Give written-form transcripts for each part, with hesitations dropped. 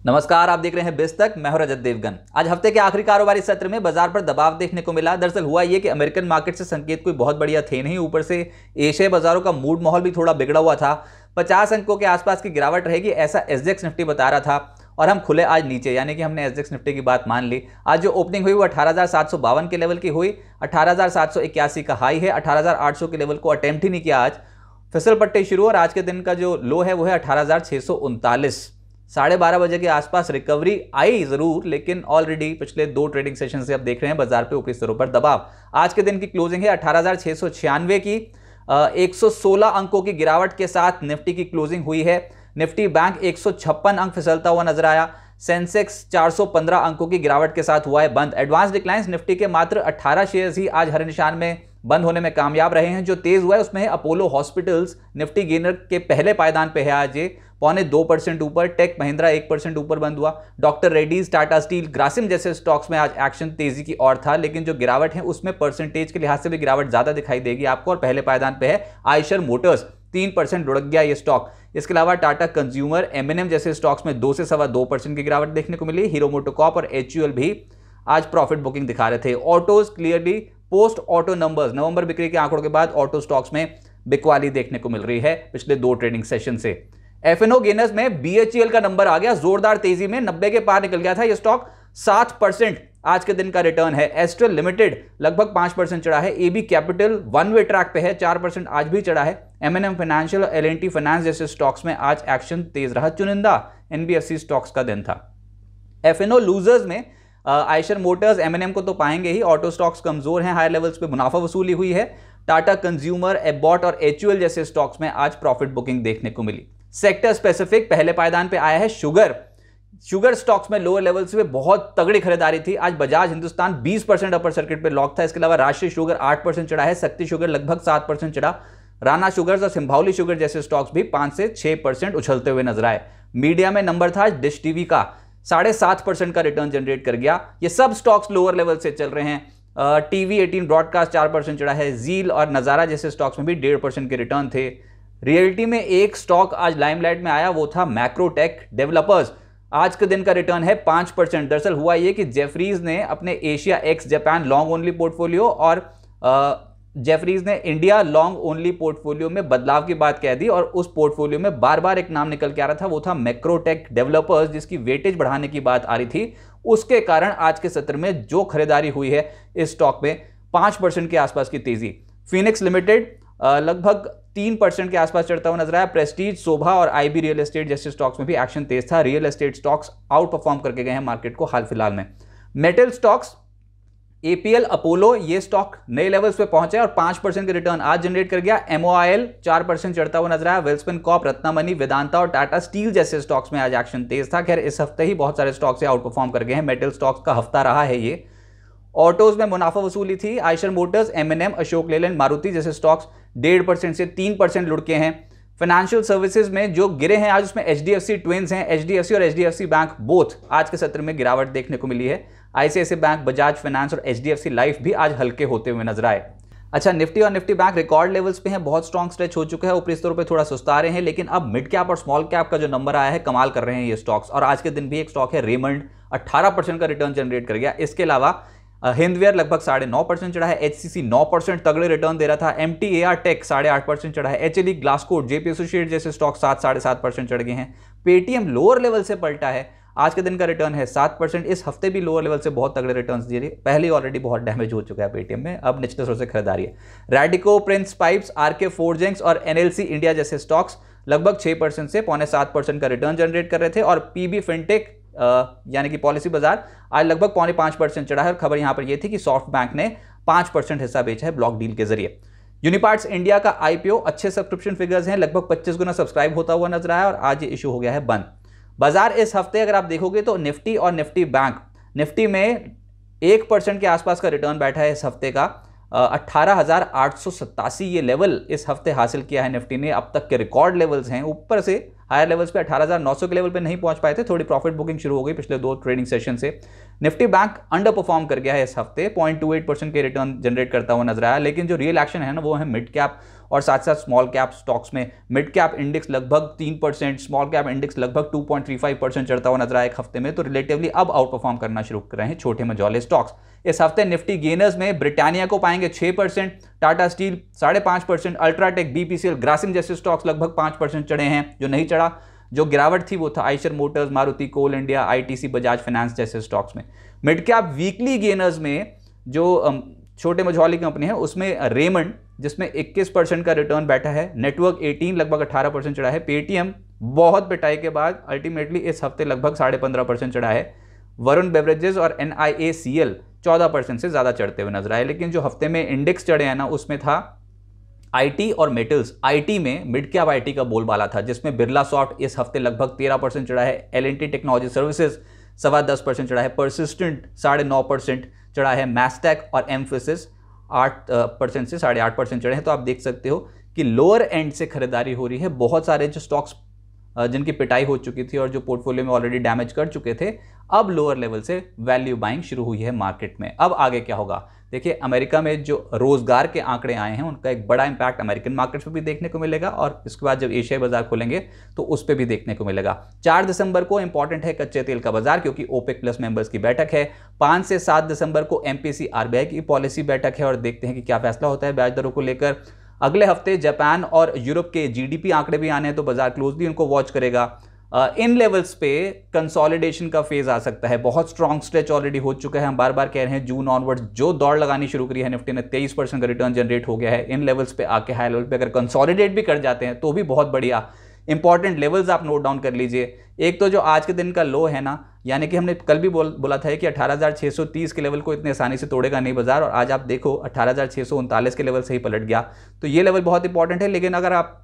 नमस्कार, आप देख रहे हैं बिज तक। मैं हूं रजत देवगन। आज हफ्ते के आखिरी कारोबारी सत्र में बाजार पर दबाव देखने को मिला। दरअसल हुआ ये कि अमेरिकन मार्केट से संकेत कोई बहुत बढ़िया थे नहीं, ऊपर से एशियाई बाजारों का मूड माहौल भी थोड़ा बिगड़ा हुआ था। 50 अंकों के आसपास की गिरावट रहेगी ऐसा एसजेएक्स निफ्टी बता रहा था और हम खुले आज नीचे, यानी कि हमने एसजेएक्स निफ्टी की बात मान ली। आज जो ओपनिंग हुई वो 18,752 के लेवल की हुई। 18,781 का हाई है, 18,800 के लेवल को अटेम्प्ट ही नहीं किया। आज फिसल पट्टी शुरू और आज के दिन का जो लो है वो है 18,639। 12:30 बजे के आसपास रिकवरी आई जरूर, लेकिन ऑलरेडी पिछले 2 ट्रेडिंग सेशन से अब देख रहे हैं बाजार पे ऊपरी स्तरों पर दबाव। आज के दिन की क्लोजिंग है 18,696 की। 116 अंकों की गिरावट के साथ निफ्टी की क्लोजिंग हुई है। निफ्टी बैंक 156 अंक फिसलता हुआ नजर आया। सेंसेक्स 415 अंकों की गिरावट के साथ हुआ है बंद। एडवांस डिक्लाइंस निफ्टी के मात्र 18 शेयर्स ही आज हरे निशान में बंद होने में कामयाब रहे हैं। जो तेज हुआ है उसमें है अपोलो हॉस्पिटल्स, निफ्टी गेनर के पहले पायदान पे है आज ये, 0.25% ऊपर। टेक महिंद्रा 1% ऊपर बंद हुआ। डॉक्टर रेड्डीज, टाटा स्टील, ग्रासिम जैसे स्टॉक्स में आज एक्शन तेजी की ओर था, लेकिन जो गिरावट है उसमें परसेंटेज के लिहाज से भी गिरावट ज्यादा दिखाई देगी आपको। और पहले पायदान पे है आयशर मोटर्स, 3% लुढ़क गया ये स्टॉक। इसके अलावा टाटा कंज्यूमर, एमएनएम जैसे स्टॉक्स में 2 से 2.25% की गिरावट देखने को मिली। हीरो मोटोकॉर्प और एचयूएल भी आज प्रॉफिट बुकिंग दिखा रहे थे। Autos clearly post auto numbers, नवंबर बिक्री के आंकड़ों के बाद ऑटो स्टॉक्स में बिकवाली देखने को मिल रही है पिछले 2 ट्रेडिंग सेशन से। एफएनओ गेनर्स में बीएचईएल का नंबर आ गया, जोरदार तेजी में 90 के पार निकल गया था ये स्टॉक। 7% आज के दिन का रिटर्न है। एस्ट्रल लिमिटेड लगभग 5% चढ़ा है। AB capital one way track पे है, 4% आज भी चढ़ा है। एमएनएम फाइनेंशियल और एलएनटी फाइनेंस जैसे स्टॉक्स में आज एक्शन तेज रहा। चुनिंदा एनबीएफसी स्टॉक्स का दिन था। एफएनओ लूजर्स में आयशर मोटर्स, एमएनएम को तो पाएंगे ही। ऑटो स्टॉक्स कमजोर हैं, हायर लेवल्स पे मुनाफा वसूली हुई है। टाटा कंज्यूमर, एबॉट और एचयूएल जैसे स्टॉक्स में आज प्रॉफिट बुकिंग देखने को मिली। सेक्टर स्पेसिफिक पहले पायदान पे आया है शुगर स्टॉक्स में लोअर लेवल्स पे बहुत तगड़ी खरीदारी थी। आज बजाज हिंदुस्तान 20% अपर सर्किट पे लॉक था। इसके अलावा राष्ट्रीय शुगर 8% चढ़ा है। शक्ति शुगर लगभग 7% चढ़ा। राणा शुगर्स और सिंभावली शुगर जैसे स्टॉक्स भी 5 से 6% उछलते हुए नजर आए। मीडिया में नंबर था डिश टीवी का, 7.5% का रिटर्न जनरेट कर गया। ये सब स्टॉक्स लोअर लेवल से चल रहे हैं। टीवी 18 ब्रॉडकास्ट 4% चढ़ा है। जील और नजारा जैसे स्टॉक्स में भी 1.5% के रिटर्न थे। रियल्टी में एक स्टॉक आज लाइमलाइट में आया, वो था मैक्रोटेक डेवलपर्स। आज के दिन का रिटर्न है 5%। दरअसल हुआ ये कि जेफरीज ने अपने Asia x Japan long only portfolio और जेफरीज ने इंडिया लॉन्ग ओनली पोर्टफोलियो में बदलाव की बात कह दी और उस पोर्टफोलियो में बार बार एक नाम निकल के आ रहा था, वो था मैक्रोटेक डेवलपर्स, जिसकी वेटेज बढ़ाने की बात आ रही थी। उसके कारण आज के सत्र में जो खरीदारी हुई है इस स्टॉक में 5% के आसपास की तेजी। फिनिक्स लिमिटेड लगभग 3% के आसपास चढ़ता हुआ नजर आया। प्रेस्टीज, शोभा और आईबी रियल एस्टेट जैसे स्टॉक्स में भी एक्शन तेज था। Real estate stocks out perform करके गए हैं मार्केट को हाल फिलहाल में। मेटल स्टॉक्स, एपीएल, अपोलो, ये स्टॉक नए लेवल्स पे पहुंचे और 5% के रिटर्न आज जनरेट कर गया। एमओआईएल 4% चढ़ता हुआ नजर आया। वेल्सपन कॉर्प, रत्नामनी, वेदांता और टाटा स्टील जैसे स्टॉक्स में आज एक्शन तेज था। खैर इस हफ्ते ही बहुत सारे स्टॉक्स से आउट परफॉर्म कर गए हैं। मेटल स्टॉक्स का हफ्ता रहा है ये। ऑटोज में मुनाफा वसूली थी। आयशर मोटर्स, एमएनएम, अशोक लेलैंड, मारुति जैसे स्टॉक्स 1.5% से 3% लुढ़के हैं। फाइनेंशियल सर्विसेज में जो गिरे हैं आज उसमें एचडीएफसी ट्विंस हैं। एचडीएफसी और एचडीएफसी बैंक बोथ आज के सत्र में गिरावट देखने को मिली है। आईसीआईसीआई बैंक, बजाज फाइनेंस और एचडीएफसी लाइफ भी आज हल्के होते हुए नजर आए। अच्छा, निफ्टी और निफ्टी बैंक रिकॉर्ड लेवल्स पे हैं, बहुत स्ट्रॉन्ग स्ट्रेच हो चुका है। ऊपरी स्तरों पे थोड़ा सुस्ता रहे हैं, लेकिन अब मिड कैप और स्मॉल कैप का जो नंबर आया है कमाल कर रहे हैं ये स्टॉक्स। और आज के दिन भी एक स्टॉक है रेमंड, 18% का रिटर्न जनरेट कर गया। इसके अलावा हिंदवेयर लगभग 9.5% चढ़ा है। एचसीसी 9% तगड़े रिटर्न दे रहा था। एमटीएआर टेक 8.5% चढ़ा है। एचएलई, ग्लासकोट, जेपी एसोसिएट जैसे स्टॉक 7-7.5% चढ़ गए हैं। पेटीएम लोअर लेवल से पलटा है। आज के दिन का रिटर्न है 7%। इस हफ्ते भी लोअर लेवल से बहुत तगड़े रिटर्न्स दे रही है। पहले ऑलरेडी बहुत डैमेज हो चुका है पेटीएम में, अब निचले स्तर से खरीदारी है। Radico, Prince Pipes, RK forgings और एनएलसी इंडिया जैसे स्टॉक्स लगभग 6% से 7.25% का रिटर्न जनरेट कर रहे थे। और पीबी फिनटेक यानी कि पॉलिसी बाजार आज लगभग 5.25% चढ़ा है। और खबर यहां पर यह थी कि सॉफ्ट बैंक ने 5% हिस्सा बेचा है ब्लॉक डील के जरिए। यूनिपार्ट्स इंडिया का आईपीओ, अच्छे सब्सक्रिप्शन फिगर्स हैं, लगभग 25 गुना सब्सक्राइब होता हुआ नजर आया और आज ये इशू हो गया है बंद। बाजार इस हफ्ते अगर आप देखोगे तो निफ्टी और निफ्टी बैंक, निफ्टी में 1% के आसपास का रिटर्न बैठा है इस हफ्ते का। 18,887 ये लेवल इस हफ्ते हासिल किया है निफ्टी ने। अब तक के रिकॉर्ड लेवल्स हैं। ऊपर से हायर लेवल्स पे 18,900 के लेवल पे नहीं पहुंच पाए थे। थोड़ी प्रॉफिट बुकिंग शुरू हो गई पिछले 2 ट्रेडिंग सेशन से। निफ्टी बैंक अंडर परफॉर्म कर गया है इस हफ्ते, 0.28% के रिटर्न जनरेट करता हुआ नजर आया। लेकिन जो रियल एक्शन है ना वो है मिड कैप और साथ साथ स्मॉल कैप स्टॉक्स में मिड कैप इंडेक्स लगभग 3%, स्मॉल कैप इंडेक्स लगभग 2.35% चढ़ता हुआ नजर आया एक हफ्ते में, तो रिलेटिवली अब आउट परफॉर्म करना शुरू कर रहे हैं छोटे मझौले स्टॉक्स। इस हफ्ते निफ्टी गेनर्स में ब्रिटानिया को पाएंगे 6%, Tata steel 5.5%, UltraTech, BPCL, Grasim जैसे स्टॉक्स लगभग 5% चढ़े हैं। जो नहीं चढ़ा, जो गिरावट थी वो था आइशर मोटर्स, मारुति, कोल इंडिया, आईटीसी, बजाज फाइनेंस जैसे स्टॉक्स में। मिड कैप वीकली गेनर्स में जो छोटे मझौली कंपनी है उसमें रेमंड, जिसमें 21% का रिटर्न बैठा है, नेटवर्क 18 लगभग 18% चढ़ा है, पेटीएम बहुत पिटाई के बाद अल्टीमेटली इस हफ्ते लगभग 15.5% चढ़ा है, वरुण बेवरेजेस और NIACL 14% से ज़्यादा चढ़ते हुए नजर आए। लेकिन जो हफ्ते में इंडेक्स चढ़े हैं ना, उसमें था आईटी और मेटल्स। आईटी में मिड कैप आईटी का बोलबाला था, जिसमें बिरला सॉफ्ट इस हफ्ते लगभग 13% चढ़ा है, L&T टेक्नोलॉजी सर्विसेज 10.25% चढ़ा है, परसिस्टेंट 9.5% चढ़ा है, मैस्टेक और एम्फेसिस 8% से 8.5% चढ़े हैं। तो आप देख सकते हो कि लोअर एंड से खरीदारी हो रही है। बहुत सारे जो स्टॉक्स जिनकी पिटाई हो चुकी थी और जो पोर्टफोलियो में ऑलरेडी डैमेज कर चुके थे, अब लोअर लेवल से वैल्यू बाइंग शुरू हुई है मार्केट में। अब आगे क्या होगा देखिए, अमेरिका में जो रोजगार के आंकड़े आए हैं उनका एक बड़ा इंपैक्ट अमेरिकन मार्केट्स पे भी देखने को मिलेगा, और इसके बाद जब एशियाई बाजार खोलेंगे तो उस पर भी देखने को मिलेगा। 4 दिसंबर को इंपॉर्टेंट है कच्चे तेल का बाजार, क्योंकि ओपेक प्लस मेंबर्स की बैठक है। 5 से 7 दिसंबर को MPC RBI की पॉलिसी बैठक है, और देखते हैं कि क्या फैसला होता है ब्याज दरों को लेकर। अगले हफ्ते जापान और यूरोप के GDP आंकड़े भी आने हैं, तो बाजार क्लोजली उनको वॉच करेगा। इन लेवल्स पे कंसोलिडेशन का फेज आ सकता है। बहुत स्ट्रॉन्ग स्ट्रेच ऑलरेडी हो चुका है, हम बार बार कह रहे हैं जून ऑनवर्ड्स जो दौड़ लगानी शुरू करी है निफ्टी ने, 23% का रिटर्न जनरेट हो गया है। इन लेवल्स पे आके हाई लेवल पे अगर कंसोलिडेट भी कर जाते हैं तो भी बहुत बढ़िया। इंपॉर्टेंट लेवल्स आप नोट डाउन कर लीजिए। एक तो जो आज के दिन का लो है ना, यानी कि हमने कल भी बोला था कि 18,630 के लेवल को इतने आसानी से तोड़ेगा नहीं बाजार, और आज आप देखो 18,639 के लेवल से ही पलट गया। तो ये लेवल बहुत इंपॉर्टेंट है। लेकिन अगर आप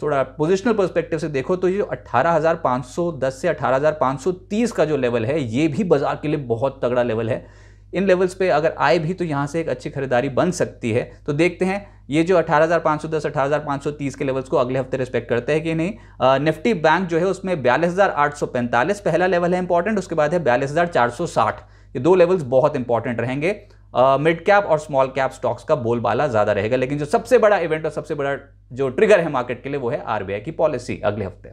थोड़ा पोजिशनल पर्सपेक्टिव से देखो तो ये 18,510 से 18,530 का जो लेवल है, ये भी बाजार के लिए बहुत तगड़ा लेवल है। इन लेवल्स पे अगर आए भी तो यहाँ से एक अच्छी खरीदारी बन सकती है। तो देखते हैं ये जो 18,510 18,530 के लेवल्स को अगले हफ्ते रिस्पेक्ट करते हैं कि नहीं। निफ्टी बैंक जो है उसमें 42,845 पहला लेवल है इंपॉर्टेंट, उसके बाद है 42,460। ये दो लेवल्स बहुत इंपॉर्टेंट रहेंगे। मिड कैप और स्मॉल कैप स्टॉक्स का बोलबाला ज्यादा रहेगा, लेकिन जो सबसे बड़ा इवेंट और सबसे बड़ा जो ट्रिगर है मार्केट के लिए वो है RBI की पॉलिसी अगले हफ्ते।